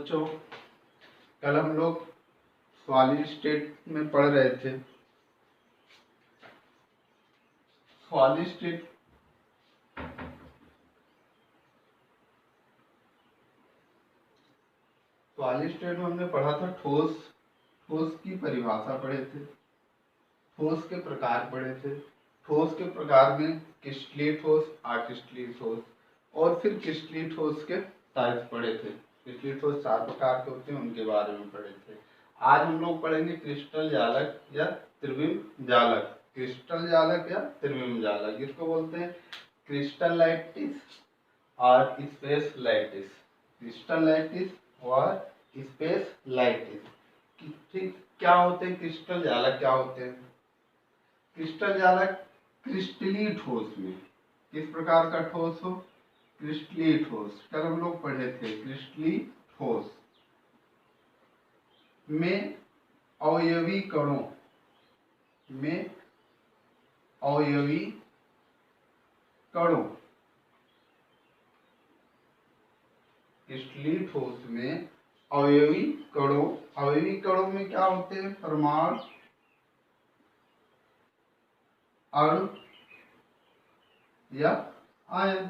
बच्चों, कल हम लोग सॉलिड में पढ़ रहे थे। सॉलिड स्टेट में हमने पढ़ा था ठोस की परिभाषा पढ़े थे, ठोस के प्रकार पढ़े थे। ठोस के प्रकार में क्रिस्टलीय ठोस, अक्रिस्टलीय ठोस और फिर क्रिस्टलीय ठोस के टाइप पढ़े थे। क्रिस्टलीय ठोस 4 प्रकार के होते हैं, उनके बारे में पढ़े थे। आज हम लोग पढ़ेंगे क्रिस्टल जालक या त्रिविम जालक। क्रिस्टल जालक या त्रिविम जालक, इसको बोलते हैं क्रिस्टल लैटिस और स्पेस लैटिस। क्रिस्टल लैटिस और स्पेस लैटिस। ठीक, क्या होते हैं क्रिस्टल जालक? क्या होते हैं क्रिस्टल जालक? क्रिस्टलीय ठोस में, किस प्रकार का ठोस हो? क्रिस्टलीय ठोस। कल हम लोग पढ़े थे क्रिस्टलीय ठोस में अवयवी कणों क्रिस्टलीय ठोस में अवयवी कणों में क्या होते हैं? परमाणु, अणु या आयन।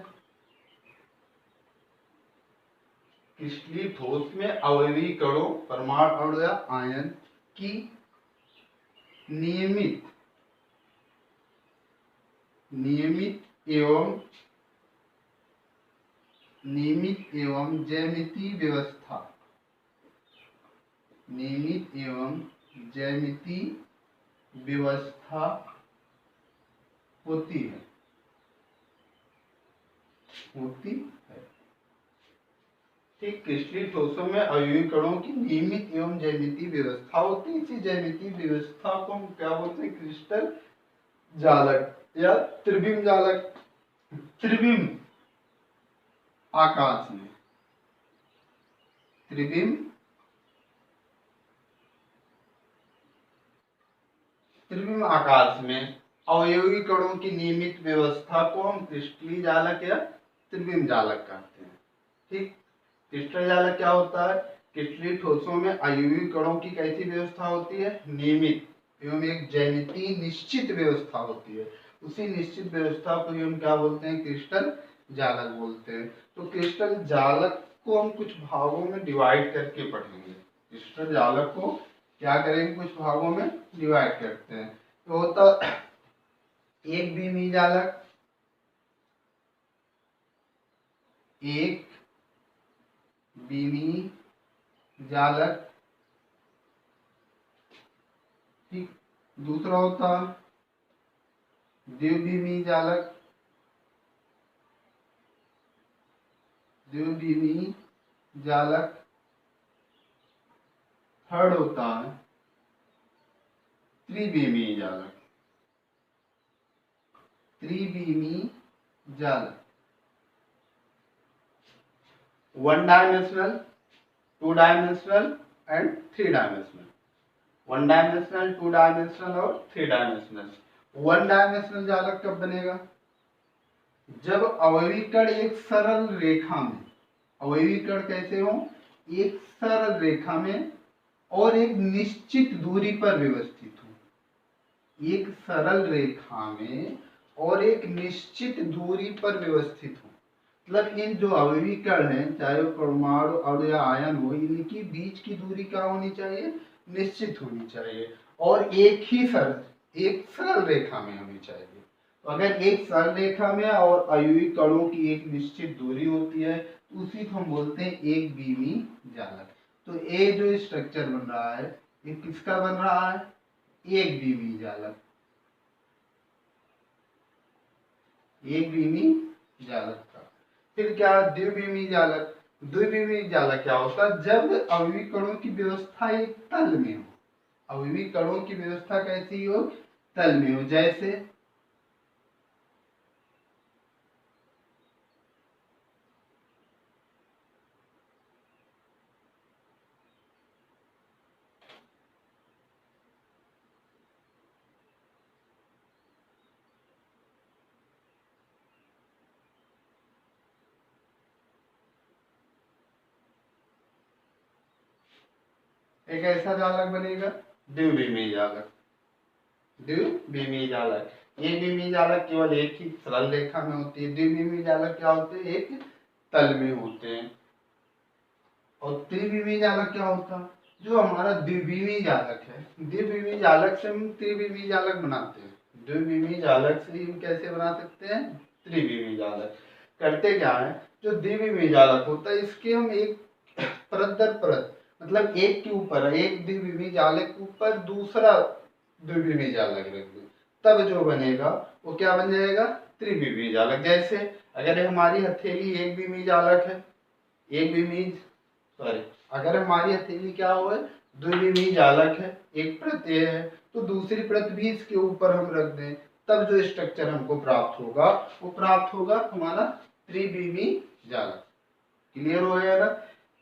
क्रिस्टलीय ठोस में अवयवी कणों, परमाणु, अणु या आयन की नियमित एवं ज्यामितीय व्यवस्था होती है। ठीक, क्रिस्टलीय ठोसों में अवयवी कणों की नियमित एवं ज्यामितीय व्यवस्था होती है। इसी ज्यामितीय व्यवस्था को हम क्या बोलते हैं? क्रिस्टल जालक या त्रिविम जालक। त्रिविम आकाश में, त्रिविम आकाश में अवयवी कणों की नियमित व्यवस्था को हम क्रिस्टलीय जालक या त्रिविम जालक कहते हैं। ठीक, क्रिस्टल जालक क्या होता है? क्रिस्टलीय ठोसों में अवयवी कणों की कैसी व्यवस्था होती है? नियमित एवं एक ज्यामितीय निश्चित व्यवस्था होती है। उसी निश्चित व्यवस्था को हम क्या बोलते हैं? क्रिस्टल जालक बोलते हैं। तो क्रिस्टल जालक को हम कुछ भागों में डिवाइड करके पढ़ेंगे। क्रिस्टल जालक को क्या करेंगे? कुछ भागों में डिवाइड करते हैं। तो होता एक बीमी जालक, ठीक। दूसरा होता द्विबीमी जालक, थर्ड होता है त्रिबीमी जालक। 1 dimensional, 2 dimensional and 3 dimensional. 1 dimensional, 2 dimensional और 3 डायमेंशनल। 1 डायमेंशनल जालक कब बनेगा? जब अवयवी कण एक सरल रेखा में, अवयवी कण कैसे हो? एक सरल रेखा में और एक निश्चित दूरी पर व्यवस्थित हो। एक सरल रेखा में और एक निश्चित दूरी पर व्यवस्थित हो। मतलब इन जो अवयवी कण हैं, चाहे वो परमाणु, अणु या आयन हो, इनकी बीच की दूरी क्या होनी चाहिए? निश्चित होनी चाहिए और एक सरल रेखा में होनी चाहिए। तो अगर एक सरल रेखा में और अवयवी कणों की एक निश्चित दूरी होती है, तो उसी को हम बोलते हैं एक बीमी जालक। तो ये जो स्ट्रक्चर बन रहा है, ये किसका बन रहा है? एक बीमी जालक। एक बीमी जालक का। फिर क्या? द्विबीमी जालक। द्विबीमी जालक क्या होता है? जब अवयवी कणों की व्यवस्था एक तल में हो। अवयवी कणों की व्यवस्था कैसी हो? तल में हो। जैसे एक ऐसा जालक बनेगा द्विविमीय जालक। द्विविमीय जालक, एक विमीय जालक केवल एक ही सरल रेखा में होती है, द्विविमीय जालक क्या होते हैं, एक तल में होते हैं। और त्रिविमीय जालक क्या होता है, जो हमारा द्विविमीय जालक है, द्विविमीय जालक से हम त्रिविमीय जालक बनाते हैं, द्विविमीय जालक से हम कैसे बना सकते हैं, त्रिविमीय जालक। करते क्या है, जो द्विविमीय जालक होता है इसके हम एक परत दर परत, मतलब एक के ऊपर एक द्विविमीय जालक के ऊपर दूसरा द्विविमीय जालक रख दें, तब जो बनेगा वो क्या बन जाएगा, त्रिविमीय जालक। जैसे अगर हमारी हथेली एक विमीय जालक है, एक विमीय सॉरी अगर हमारी हथेली क्या हो है, द्विविमीय जालक है, एक परत ये है, तो दूसरी परत भी इसके ऊपर हम रख दें, तब जो स्ट्रक्चर हमको प्राप्त होगा वो प्राप्त होगा हमारा त्रिविमीय जालक। क्लियर हो गया ना।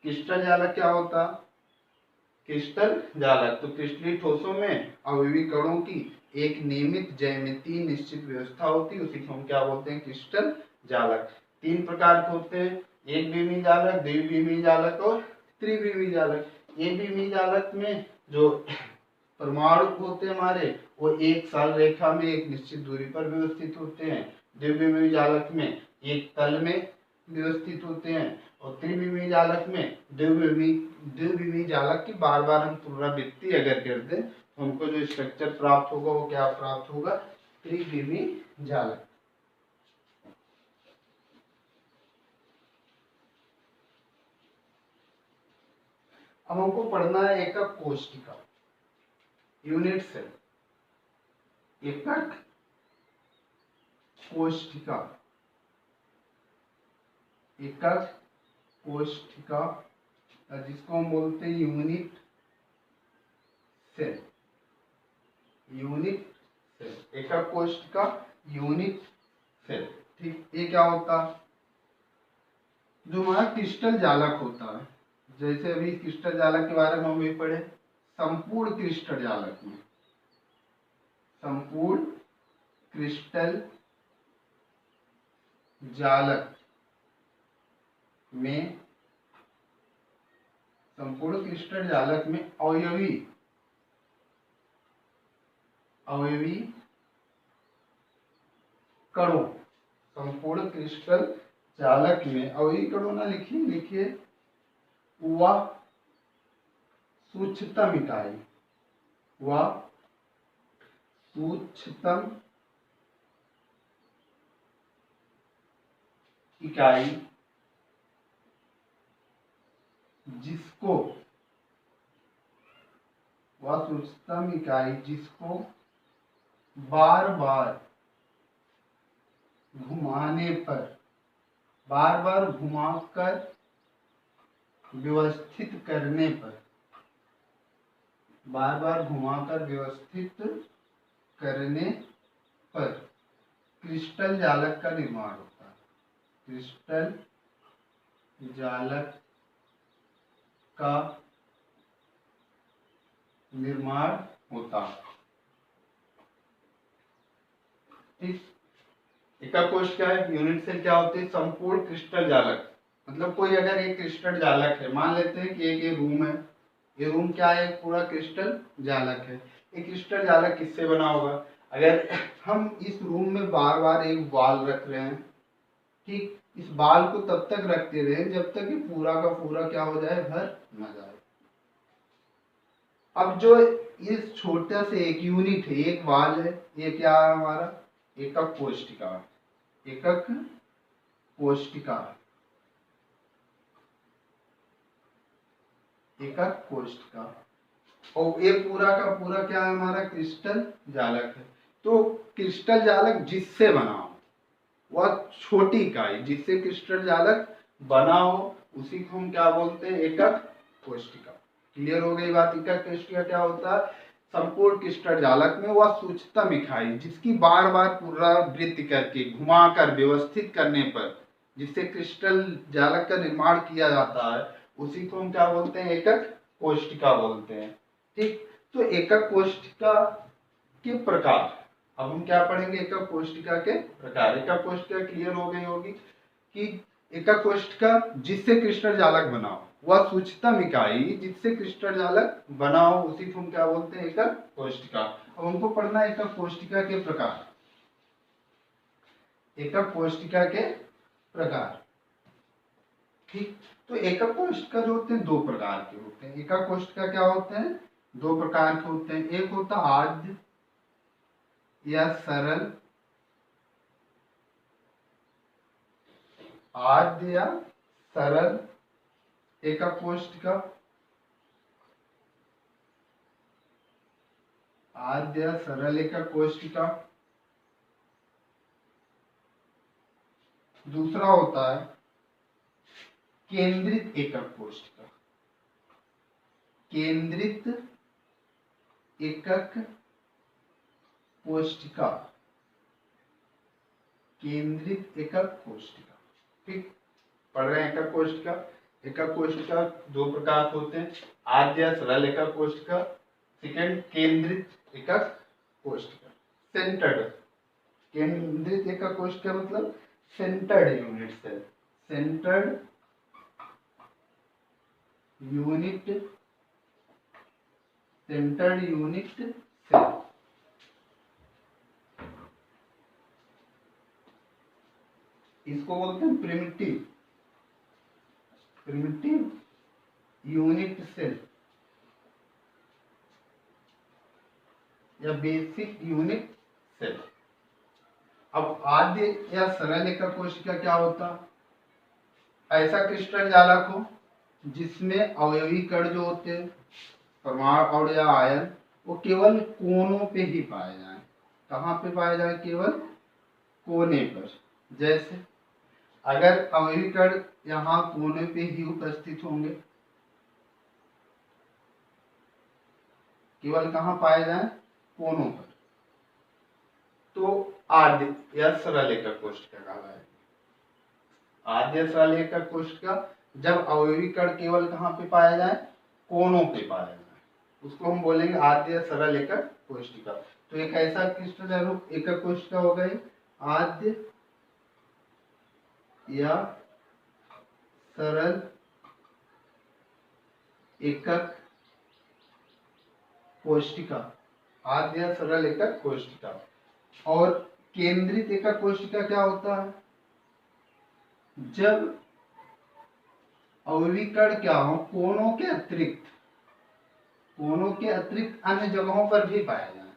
क्रिस्टल जालक क्या होता, क्रिस्टल जालक तो क्रिस्टलीय ठोसों में अवयवी कणों की एक नियमित ज्यामितीय निश्चित व्यवस्था होती है, उसी को हम क्या बोलते हैं, क्रिस्टल जालक। तीन प्रकार के होते हैं, एक विमीय जालक, द्विविमीय जालक और त्रिविमीय जालक। एक विमीय जालक में जो परमाणु होते हैं हमारे वो एक सरल रेखा में एक निश्चित दूरी पर व्यवस्थित होते हैं, द्विविमीय जालक में एक तल में व्यवस्थित होते हैं, और त्रिविमीय जालक में द्विविमीय जालक की बार बार हम पुनरावृत्ति अगर कर दें तो हमको जो स्ट्रक्चर प्राप्त होगा वो क्या प्राप्त होगा, त्रिविमीय जालक। अब हमको पढ़ना है एकक कोशिका, यूनिट सेल, एकक कोशिका, एकक कोशिका जिसको हम बोलते हैं यूनिट सेल, यूनिट सेल, एकक कोशिका यूनिट सेल। ठीक, ये क्या होता है, जो हमारा क्रिस्टल जालक होता है, जैसे अभी क्रिस्टल जालक के बारे में हम भी पढ़े, संपूर्ण क्रिस्टल जालक में, संपूर्ण क्रिस्टल जालक में, संपूर्ण क्रिस्टल जालक में अवयवी कणों, संपूर्ण क्रिस्टल जालक में अवयवी कणों ना लिखिए वह सूक्ष्मतम इकाई, वह सूक्ष्मतम इकाई जिसको, वह सूक्ष्मतम इकाई जिसको बार बार घुमाने पर, बार बार घुमाकर व्यवस्थित करने पर, बार बार घुमाकर व्यवस्थित करने पर क्रिस्टल जालक का निर्माण होता है, क्रिस्टल जालक का निर्माण होता है। ठीक, एकक कोश क्या है, यूनिट सेल क्या होते हैं, संपूर्ण क्रिस्टल जालक, मतलब कोई अगर एक क्रिस्टल जालक है, मान लेते हैं कि एक ये रूम है, ये रूम क्या है, पूरा क्रिस्टल जालक है। एक क्रिस्टल जालक किससे बना होगा, अगर हम इस रूम में बार बार एक बॉल रख रहे हैं, ठीक, इस बॉल को तब तक रखते रहे जब तक ये पूरा का पूरा क्या हो जाए, भर न जाए। अब जो इस छोटा से एक यूनिट है, एक बॉल है, ये क्या है हमारा, एकक कोशिका, एकक कोशिका, एकक कोशिका, और ये पूरा का पूरा क्या है हमारा, क्रिस्टल जालक है। तो क्रिस्टल जालक जिससे बना हो, वह छोटी इकाई जिससे क्रिस्टल जालक बना हो, उसी को हम क्या बोलते हैं, एकक कोशिका। क्लियर हो गई बात। एकक कोशिका क्या होता है, संपूर्ण क्रिस्टल जालक में वह सूक्ष्मतम इकाई जिसकी बार बार पुनरावृत्ति करके घुमाकर व्यवस्थित करने पर जिससे क्रिस्टल जालक का निर्माण किया जाता है, उसी को हम क्या बोलते हैं, एकक कोशिका बोलते हैं। ठीक, तो एकक कोशिका के प्रकार, अब हम क्या पढ़ेंगे, एकक कोशिका के प्रकार। एकक कोशिका क्लियर हो गई होगी कि एकक कोशिका जिससे क्रिस्टल जालक बना हो, वह सूक्ष्मतम इकाई जिससे क्रिस्टल जालक बना हो उसी को हम क्या बोलते हैं, एकक कोशिका। अब हमको पढ़ना है एकक कोशिका के प्रकार। एकक कोशिका के प्रकार, ठीक। तो एकक कोशिका जो होते हैं दो प्रकार के होते हैं। एकक कोशिका क्या होते हैं, दो प्रकार के होते हैं। एक होता आद्य या सरल, आद्य या सरल एकक कोशिका, आद्य या सरल एकक कोशिका। दूसरा होता है केंद्रित एकक कोशिका, केंद्रित एकक कोशिका, केंद्रित एकक कोशिका, ठीक। पढ़ रहे हैं एकक कोशिका। एकक कोशिका दो प्रकार के होते हैं, आद्य सरल एकक कोशिका, सेकंड केंद्रित एकक कोशिका, सेंटर्ड। केंद्रित एकक कोशिका मतलब centred unit cell, centred unit, centred unit cell. इसको बोलते हैं प्रिमिटिव, प्रिमिटिव यूनिट सेल या बेसिक यूनिट सेल। अब आद्य या सरल एकक कोशिका क्या होता, ऐसा क्रिस्टल जालक हो जिसमें अवयवी कण जो होते हैं, परमाणु और या आयन, वो केवल कोनों पे ही पाए जाएं। कहाँ पे पाए जाएं, केवल कोने पर। जैसे अगर अवयवी कण यहाँ कोने पे ही उपस्थित होंगे, केवल कहाँ पाए जाएं, कोनों पर, तो आद्य या सरल एकक कोशिका कहलाएगी। आद्य सरल एकक कोशिका जब अवयवी कण केवल कहाँ पे पाए जाए, कोनों पे पाए जाए, उसको हम बोलेंगे आद्य सरल एकक कोशिका। तो एक ऐसा क्रिस्टल एकक कोशिका हो गई आद्य या सरल एकक कोशिका, आद्य या सरल एकक कोशिका। और केंद्रित एकक कोशिका क्या होता है, जब अवयवी कण क्या हो कोनों के अतिरिक्त, कोनों के अतिरिक्त अन्य जगहों पर भी पाए जाए,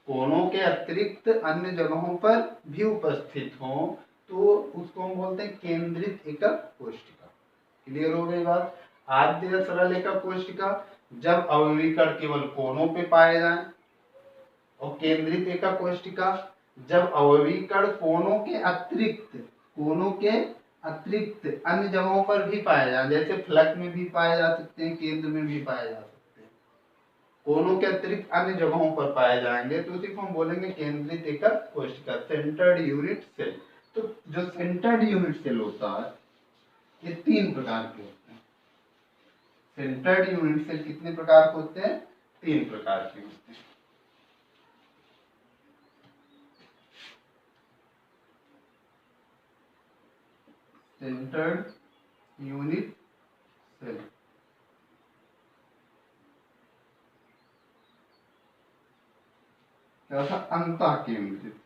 कोनों के अतिरिक्त अन्य जगहों पर भी उपस्थित हो, तो उसको हम बोलते हैं केंद्रित एकक कोशिका। क्लियर हो गई बात। आद्य या सरल एकक कोशिका जब अवयवी कण केवल कोनों पे पाए जाए, और केंद्रित एकक कोशिका जब अवयवी कण कोनों के अतिरिक्त, कोनों के अतिरिक्त अन्य जगहों पर भी पाए जाए, जैसे फलक में भी पाए जा सकते हैं, केंद्र में भी पाए जा सकते हैं, कोनों के अतिरिक्त अन्य जगहों पर पाए जाएंगे, तो उसी को हम बोलेंगे केंद्रित एकक कोशिका, सेंटर्ड यूनिट सेल। तो जो सेंटर्ड यूनिट सेल होता है ये तीन प्रकार के होते हैं। सेंटर्ड यूनिट सेल कितने प्रकार के होते हैं, तीन प्रकार के होते हैं। सेंटर्ड यूनिट सेल, कैसा, अंतः केंद्रित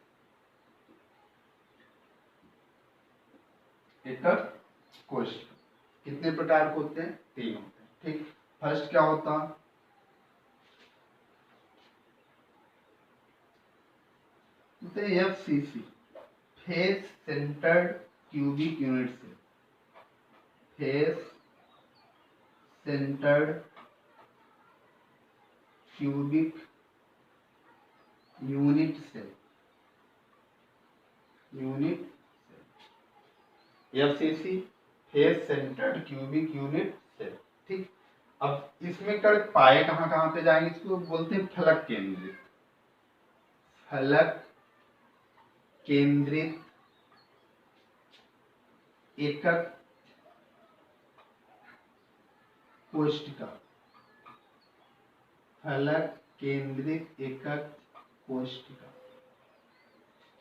एकक कोशिका। कितने प्रकार के होते हैं, तीन होते हैं, ठीक। फर्स्ट क्या होता, FCC, face centred cubic unit cell, face centred cubic unit cell, unit cell, FCC, face centred cubic unit cell, ठीक। अब इसमें कण पाए कहाँ कहाँ पे जाएंगे, इसको बोलते हैं फलक केंद्रित, फलक केंद्रित एकक कोशिका, फलक केंद्रित एकक कोशिका,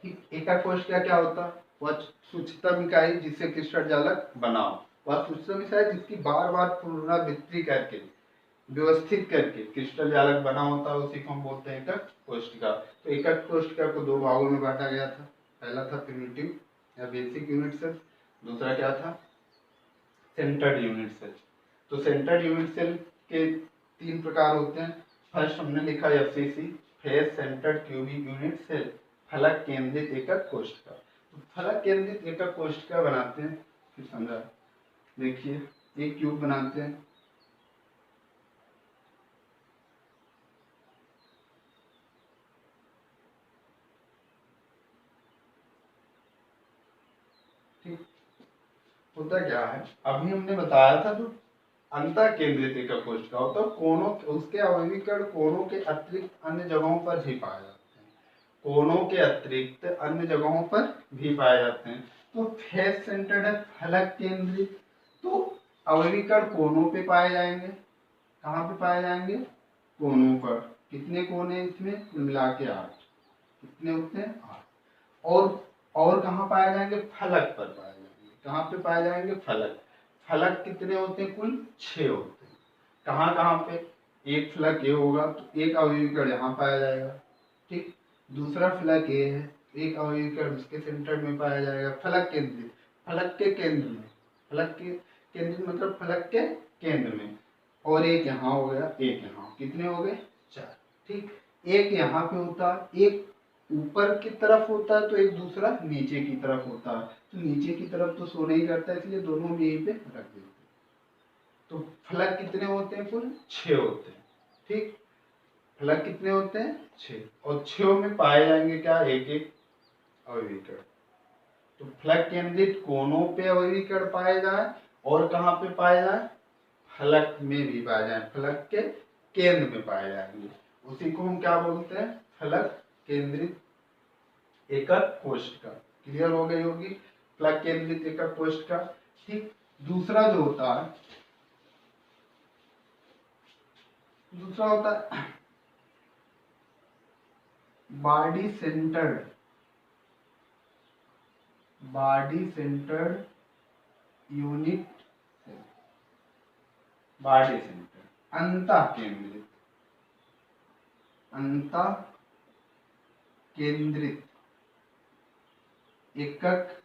ठीक। एकक कोशिका क्या होता है, वह सूक्ष्मतम इकाई जिससे क्रिस्टल जालक बनाओ, वह सूक्ष्मतम इकाई जिसकी बार बार पुनरावृत्ति करके व्यवस्थित करके क्रिस्टल जालक बना होता है, उसी को हम बोलते हैं एकक कोशिका। तो एकक कोशिका को दो भागों में बांटा गया था। पहला था प्रिमिटिव या बेसिक यूनिट सेल, दूसरा क्या था सेंटर्ड यूनिट सेल। तो सेंटर्ड यूनिट सेल के तीन प्रकार होते हैं। फर्स्ट हमने लिखा FCC, face centred cubic unit cell, फलक केंद्रित एकक कोशिका। तो फलक केंद्रित एकक कोशिका बनाते हैं, फिर समझा। देखिए एक क्यूब बनाते हैं, ठीक। होता क्या है, अभी हमने बताया था जो अंतर केंद्रित एकक कोशिका होता है, कोनों उसके अवयवी कण कोनों के अतिरिक्त अन्य जगहों पर भी पाए जाते हैं, कोनों के अतिरिक्त अन्य जगहों पर भी पाए जाते हैं। तो फेस सेंटर्ड है, फलक केंद्रित, तो अवयवी कण कोनों पे पाए जाएंगे। कहाँ पे पाए जाएंगे, कोनों पर। कितने कोने इसमें, कुल मिला के 8। कितने होते हैं, 8। और कहाँ पाए जाएंगे, फलक पर पाए जाएंगे। कहाँ पे पाए जाएंगे, फलक। फलक कितने होते हैं, कुल 6 होते हैं। कहाँ कहाँ पे, एक फलक ये होगा तो एक अवयवी कण यहाँ पाया जाएगा, ठीक। दूसरा फलक ये है, एक अवयवी कण उसके सेंटर में पाया जाएगा, फलक केंद्रित, फलक के केंद्र में। फलक के केंद्र मतलब फलक के केंद्र में। और एक यहाँ हो गया, एक यहाँ, कितने हो गए, 4, ठीक। एक यहाँ पे होता है, एक ऊपर की तरफ होता है, तो एक दूसरा नीचे की तरफ होता है। तो नीचे की तरफ तो शो नहीं करता, इसलिए दोनों में यहीं पे रख देते हैं। तो फलक कितने होते हैं, कुल 6 होते हैं, ठीक। फलक कितने होते हैं, 6, और 6 में पाए जाएंगे क्या, एक एक अवयवी कण। तो फलक केंद्रित कोनों पे अवयवी कण पाए जाए, और कहाँ पे पाए जाए, फलक में भी पाए जाए, फलक के केंद्र में पाए जाएंगे। उसी को हम क्या बोलते हैं, फलक केंद्रित एकक कोशिका। क्लियर हो गई होगी, फलक केंद्रित एकक कोशिका, ठीक। दूसरा जो होता है, दूसरा होता है body centred unit cell. Body centre अंतः केंद्रित एकक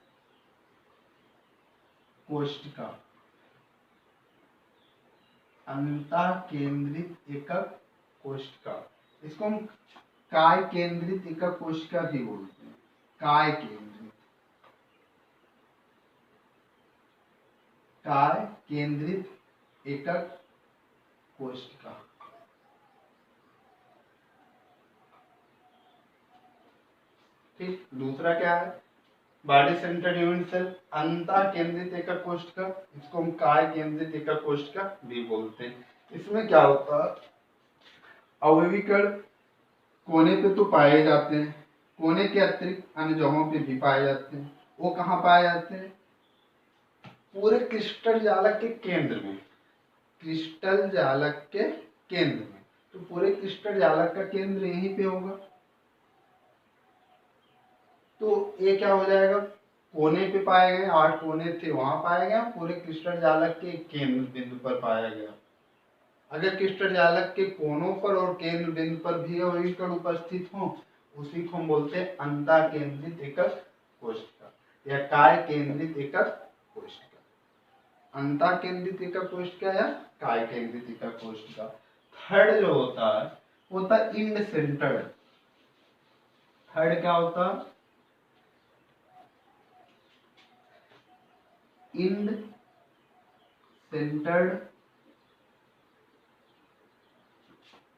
कोशिका। अंतः केंद्रित एकक कोशिका, इसको हम काय केंद्रित एकक कोशिका भी बोलते हैं। काय केंद्रित एकक कोशिका, ठीक। दूसरा क्या है, बॉडी सेंटर्ड यूनिट सेल, अंतः केंद्रित एकक कोशिका, इसको हम काय केंद्रित एकक कोशिका भी बोलते हैं। इसमें क्या होता है, अवयवी कण कोने पे तो पाए जाते हैं, कोने के अतिरिक्त अन्य जगहों पे भी पाए जाते हैं। वो कहाँ पाए जाते हैं, पूरे क्रिस्टल जालक के केंद्र में, क्रिस्टल जालक के केंद्र में। तो पूरे क्रिस्टल जालक का केंद्र यहीं पे होगा, तो ये क्या हो जाएगा, कोने पे पाए गए, 8 कोने थे वहां पाया गया, पूरे क्रिस्टल जालक के केंद्र बिंदु पर पाया गया। अगर क्रिस्टल जालक के कोनों पर और केंद्र बिंदु पर भी अवयवी कण उपस्थित हो, उसी को हम बोलते हैं अंतः केंद्रित एकक कोशिका या काय केंद्रित एकक कोशिका। अंतः केंद्रित एकक कोशिका या काय केंद्रित एकक कोशिका। थर्ड जो होता है, होता इंड सेंटर्ड। थर्ड क्या होता है, end centred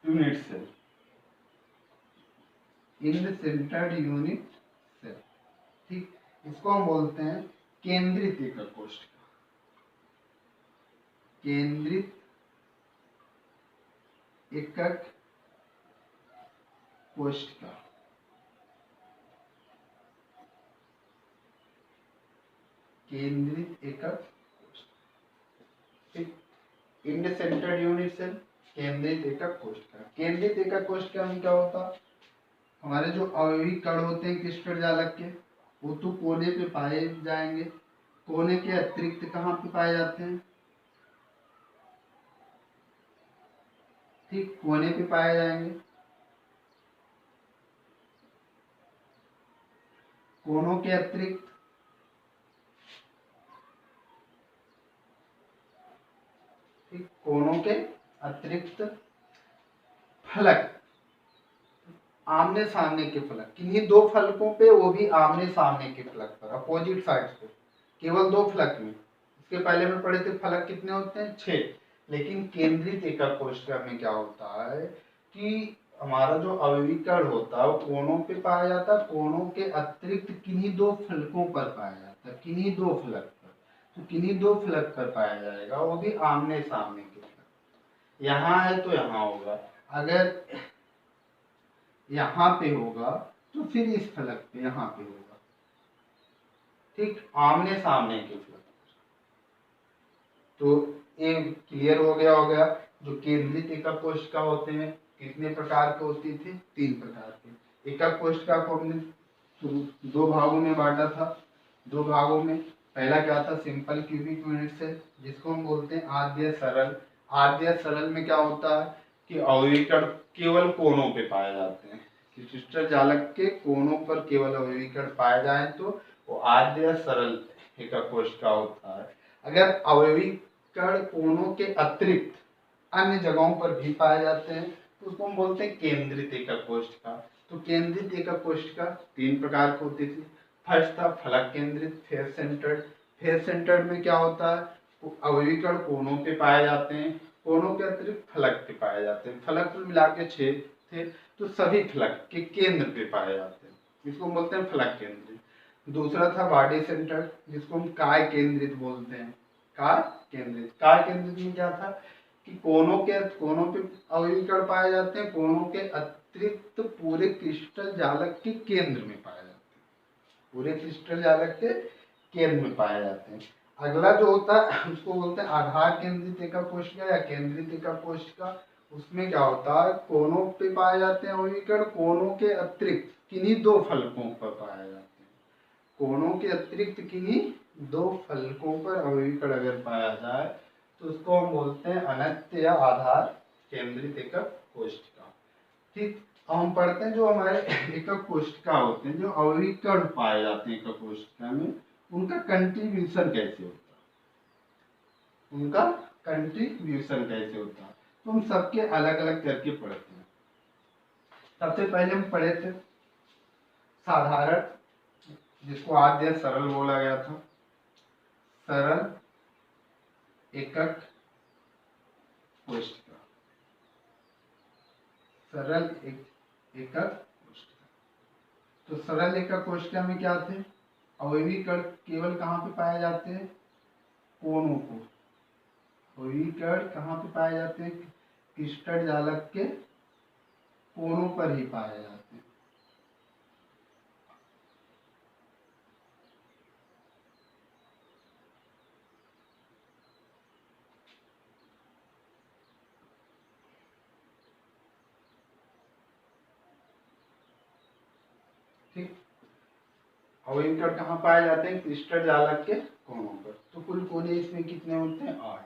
unit cell. End centred unit cell, ठीक। इसको हम बोलते हैं केंद्रित एकक कोशिका। केंद्रित एकक कोशिका, केंद्रित एकक कोशिका, ठीक। इंड सेंटर्ड यूनिट सेल, केंद्रित एकक कोशिका। केंद्रित एकक कोशिका में क्या होता, हमारे जो अवयवी कण होते हैं क्रिस्टल जालक के, वो तो कोने पे पाए जाएंगे। कोने के अतिरिक्त कहाँ पे पाए जाते हैं? ठीक, कोने पे पाए जाएंगे। कोनों के अतिरिक्त, ठीक, कोनों के अतिरिक्त फलक, आमने सामने के फलक, किन्हीं दो फलकों पे, वो भी आमने सामने के फलक पर, अपोजिट साइड पे, केवल दो फलक में। इसके पहले में पढ़े थे फलक कितने होते हैं? 6। लेकिन केंद्रित एकक कोष्ठक में क्या होता है कि हमारा जो अवयवीकरण होता है वो कोनों पे पाया जाता है, कोनों के अतिरिक्त किन्हीं दो फलकों पर पाया जाता है, किन्हीं दो फलक पर। तो किन्हीं दो फलक पर पाया जाएगा, वो भी आमने सामने के फलक। यहाँ है तो यहाँ होगा, अगर यहाँ पे होगा तो फिर इस फलक पे यहाँ पे होगा। ठीक, आमने सामने के फलक। तो ये क्लियर हो गया। जो केंद्रित एकक कोशिका होते हैं कितने प्रकार के होती थी? 3 प्रकार के। एकक कोशिका को हमने दो भागों में बांटा था। दो भागों में पहला क्या था? सिंपल क्यूबिक यूनिट सेल, जिसको हम बोलते हैं आद्य सरल। आद्य सरल में क्या होता है कि अवयवीकरण केवल कोनों पे पाए जाते हैं, क्रिस्टल जालक के कोनों पर केवल अवयवीकरण पाए जाए तो वो आद्य सरल एकक कोशिका होता है। अगर अवयवीकरण कोनों के अतिरिक्त अन्य जगहों पर भी पाए जाते हैं तो उसको हम बोलते हैं केंद्रित एकक कोशिका। तो केंद्रित एकक कोशिका 3 प्रकार की होती थी। फर्स्ट था फलक केंद्रित, फेस सेंटर्ड। फेस सेंटर्ड में क्या होता है? अवयवीकरण कोनों पे पाए जाते हैं, कोनों के अतिरिक्त फलक पे पाए जाते हैं। फलक कुल मिला के 6 थे, तो सभी फलक के केंद्र पे पाए जाते हैं, इसको बोलते हैं फलक केंद्रित। दूसरा था बॉडी सेंटर्ड, जिसको हम काय केंद्रित बोलते हैं। काय केंद्रित, काय केंद्रित में क्या था कि कोनों पे अवयवीकरण पाए जाते हैं, कोनों के अतिरिक्त पूरे क्रिस्टल जालक के केंद्र में पाए जाते हैं, पूरे क्रिस्टल जालक के केंद्र में पाए जाते हैं। अगला जो होता है उसको बोलते हैं आधार केंद्रित एकक कोशिका या केंद्रित एकक कोशिका। उसमें क्या होता है? कोनों पे पाए जाते हैं अवयवीकरण, कोनों के अतिरिक्त किन्हीं दो फलकों पर पाए जाते हैं, कोनों के अतिरिक्त किन्हीं दो फलकों पर अवयवीकरण अगर पाया जाए तो उसको हम बोलते हैं अनंत या आधार केंद्रित एकक कोशिका। ठीक, अब हम पढ़ते हैं जो हमारे एकक कोशिका होते हैं, जो अवयवीकरण पाए जाते हैं एकक कोशिका में, उनका कंट्रीब्यूशन कैसे होता है, उनका कंट्रीब्यूशन कैसे होता है, तो हम सबके अलग अलग करके पढ़ते हैं। सबसे पहले हम पढ़े थे साधारण, जिसको आद्य सरल बोला गया था, सरल एकक कोशिका, सरल एकक कोशिका। तो सरल एकक कोशिका में क्या थे? अवयवीकरण केवल कहाँ पे पाए जाते हैं? कोनों को। अवयवीकरण कहाँ पे पाए जाते हैं? क्रिस्टल जालक के कोनों पर ही पाए जाते हैं। ठीक, अवयवीकरण कहाँ पाए जाते हैं? क्रिस्टल जालक के कोनों पर। तो कुल कोने इसमें कितने होते हैं? 8।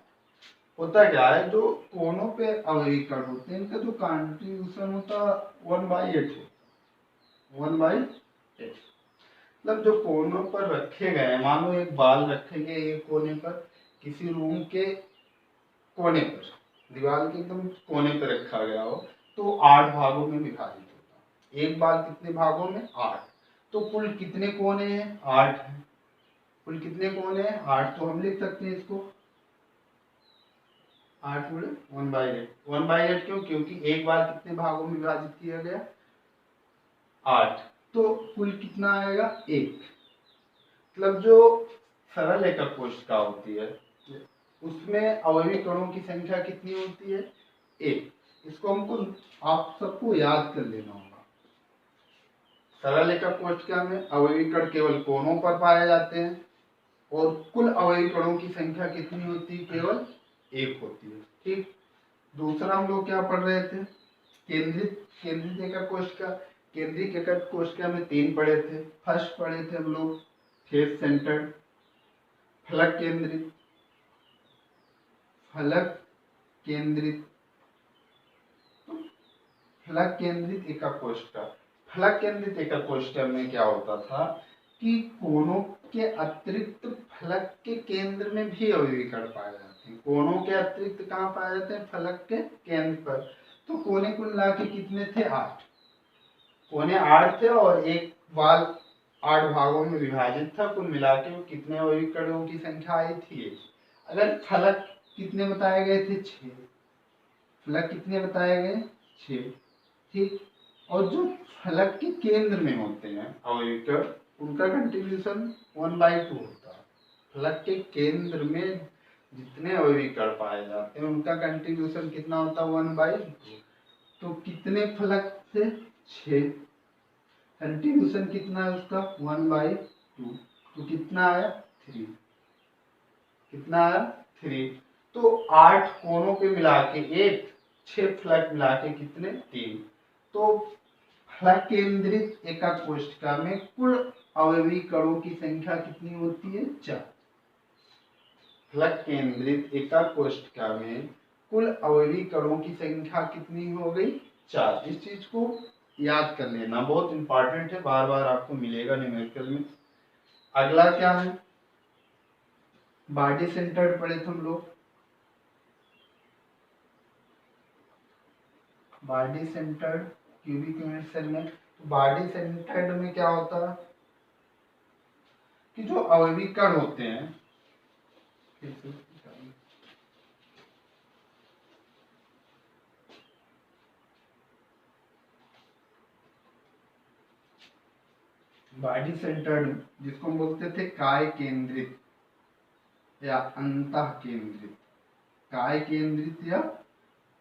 होता क्या है, जो कोनों पे अवयवीकरण होते हैं इनका जो कंट्रीब्यूशन होता है 1/8 होता है, 1/8। मतलब जो कोनों पर रखे गए हैं, मान लो एक बाल रखे गए एक कोने पर, किसी रूम के कोने पर, दीवार के एकदम कोने पर रखा गया हो, तो 8 भागों में विभाजित होता है। एक बाल कितने भागों में? 8। तो कुल कितने कोने हैं? 8 हैं। कुल कितने कोने हैं? 8। तो हम लिख सकते हैं इसको 8 गुणे 1/8। 1/8 क्यों? क्योंकि एक बार कितने भागों में विभाजित किया गया? 8। तो कुल कितना आएगा? 1। मतलब जो सरल एकक कोशिका होती है उसमें अवयवी कणों की संख्या कितनी होती है? 1। इसको हमको आप सबको याद कर लेना होगा। सरल एकक कोशिका में अवयवी कण केवल कोनों पर पाए जाते हैं और कुल अवयवी कणों की संख्या कितनी होती है? केवल 1 होती है। ठीक, दूसरा हम लोग क्या पढ़ रहे थे? केंद्रित एकक कोशिका। केंद्रिक एकक कोशिका में 3 पढ़े थे। फर्स्ट पढ़े थे हम लोग फेस सेंटर्ड, फलक केंद्रित, फलक केंद्रित एकक कोशिका। फलक केंद्रित एकक कोशिका में क्या होता था कि कोनों के अतिरिक्त फलक के केंद्र में भी अवयवीकरण पाए जाते हैं। कोनों के अतिरिक्त कहाँ पाए जाते हैं? फलक के केंद्र पर। तो कोने कुल मिला के कितने थे? 8 कोने 8 थे और एक वाल 8 भागों में विभाजित था। कुल मिला के कितने अवयवीकरणों की संख्या आई थी? अगर फलक कितने बताए गए थे? 6। फलक कितने बताए गए? 6। ठीक। और जो फलक के केंद्र में होते हैं अवयवीकरण, उनका कंट्रीब्यूशन 1/2 होता है। फलक के केंद्र में जितने अवयवीकरण पाए जाते हैं उनका कंट्रीब्यूशन कितना होता है? 1/2। तो कितने फलक से? 6। कंट्रीब्यूशन कितना है उसका? 1/2। तो कितना आया? 3। कितना आया? 3। तो 8 कोनों पे मिला के 1, 6 फलक मिला के कितने? 3। तो फलक केंद्रित एकक कोशिका में कुल अवयवीकरणों की संख्या कितनी होती है? 4। फलक केंद्रित एकक कोशिका में कुल अवयवीकरणों की संख्या कितनी हो गई? 4। इस चीज को याद कर लेना, बहुत इंपॉर्टेंट है, बार बार आपको मिलेगा न्यूमेरिकल में। अगला क्या है? बॉडी सेंटर्ड पढ़े थे हम लोग। Body centred cubic unit cell में, तो बॉडी सेंटर्ड में क्या होता है कि जो अवयवीकरण होते हैं, बॉडी सेंटर्ड जिसको हम बोलते थे काय केंद्रित या अंतः केंद्रित, काय केंद्रित या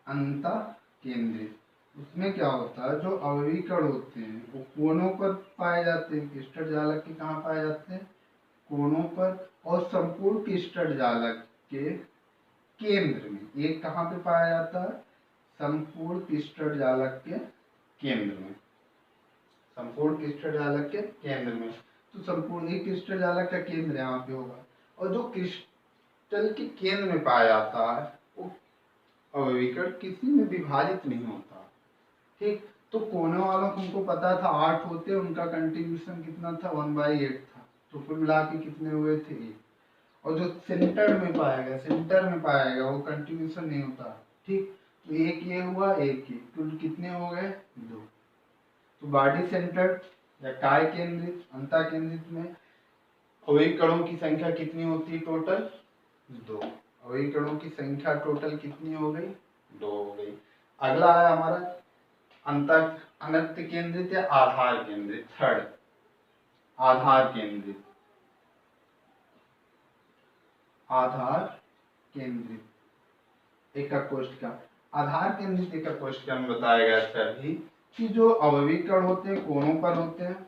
अंतः केंद्रित, उसमें क्या होता है जो अवयवीकरण होते हैं वो कोनों पर पाए जाते हैं। क्रिस्टल जालक के कहाँ पाए जाते हैं? कोनों पर। और संपूर्ण क्रिस्टल जालक के केंद्र में। एक कहाँ पे पाया जाता है? संपूर्ण क्रिस्टल जालक के केंद्र में। संपूर्ण क्रिस्टल जालक के केंद्र में। तो संपूर्ण एक क्रिस्टल जालक का केंद्र यहाँ पे होगा और जो क्रिस्टल के केंद्र में पाया जाता है वो अवयवीकरण किसी में विभाजित नहीं होता। ठीक। तो कोने वालों को हमको पता था 8 होते, उनका कंट्रीब्यूशन कितना था? 1/8 था। तो कुल मिला के कितने हुए थे? 1। और जो सेंटर में पाया गया, सेंटर में पाया गया वो कंट्रीब्यूशन नहीं होता। ठीक। तो एक ये हुआ, एक ये, कुल कितने हो गए? 2। तो बॉडी सेंटर्ड या काय केंद्रित अंतः केंद्रित में अवयवीकरणों की संख्या कितनी होती है? टोटल 2। अवयवीकरणों की संख्या टोटल कितनी हो गई? 2 हो गई। अगला है हमारा अनंत केंद्रित या आधार केंद्रित। थर्ड, आधार केंद्रित। आधार केंद्रित एकक कोशिका। आधार केंद्रित एकक कोशिका में बताया गया था अभी कि जो अवयवीकरण होते हैं कोनों पर होते हैं।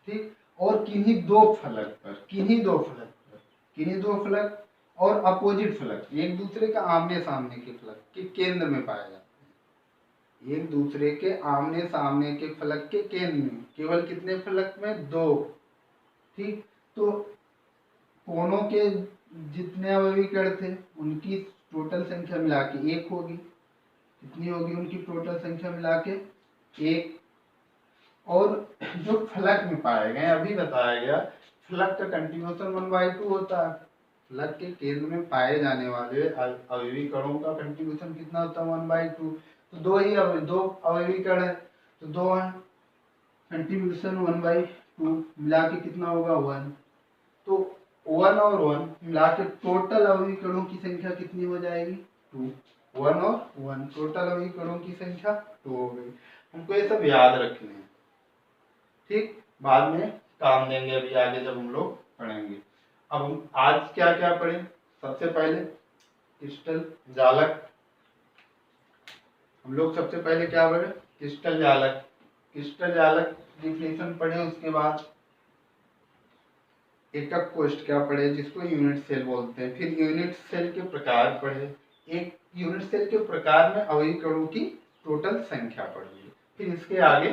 ठीक। और किन्हीं दो फलक और अपोजिट फलक, एक दूसरे का आमने सामने के फलक के केंद्र में पाए जाते हैं। एक दूसरे के आमने सामने के फलक के केंद्र में केवल कितने फलक में? 2। ठीक। तो कोनों के जितने अवयवीकरण थे उनकी टोटल संख्या मिला के 1 होगी। कितनी होगी उनकी टोटल संख्या मिला के? 1। और जो फलक में पाए गए, अभी बताया गया फलक का कंट्रीब्यूशन 1/2 होता है। फलक के केंद्र में पाए जाने वाले अवयवीकरणों का कंट्रीब्यूशन कितना होता है? 1/2। तो 2 अवयवीकरण है तो 2 है, कंट्रीब्यूशन 1/2 मिला के कितना होगा? 1। तो 1 और 1 मिला के टोटल अवयवीकरणों की संख्या कितनी हो जाएगी? 2। 1 और 1 टोटल अवयवीकरणों की संख्या 2 हो गई। हमको ये सब याद रखने हैं। ठीक। बाद में काम देंगे अभी आगे जब हम लोग पढ़ेंगे। अब हम आज क्या क्या पढ़े? सबसे पहले क्रिस्टल जालक। हम लोग सबसे पहले क्या पढ़े? क्रिस्टल जालक। क्रिस्टल जालक डिफिनेशन पढ़े, उसके बाद एकक कोशिका पढ़े जिसको यूनिट सेल बोलते हैं। फिर यूनिट सेल के प्रकार पढ़े। एक यूनिट सेल के प्रकार में अवयवीकरणों की टोटल संख्या पढ़ी। फिर इसके आगे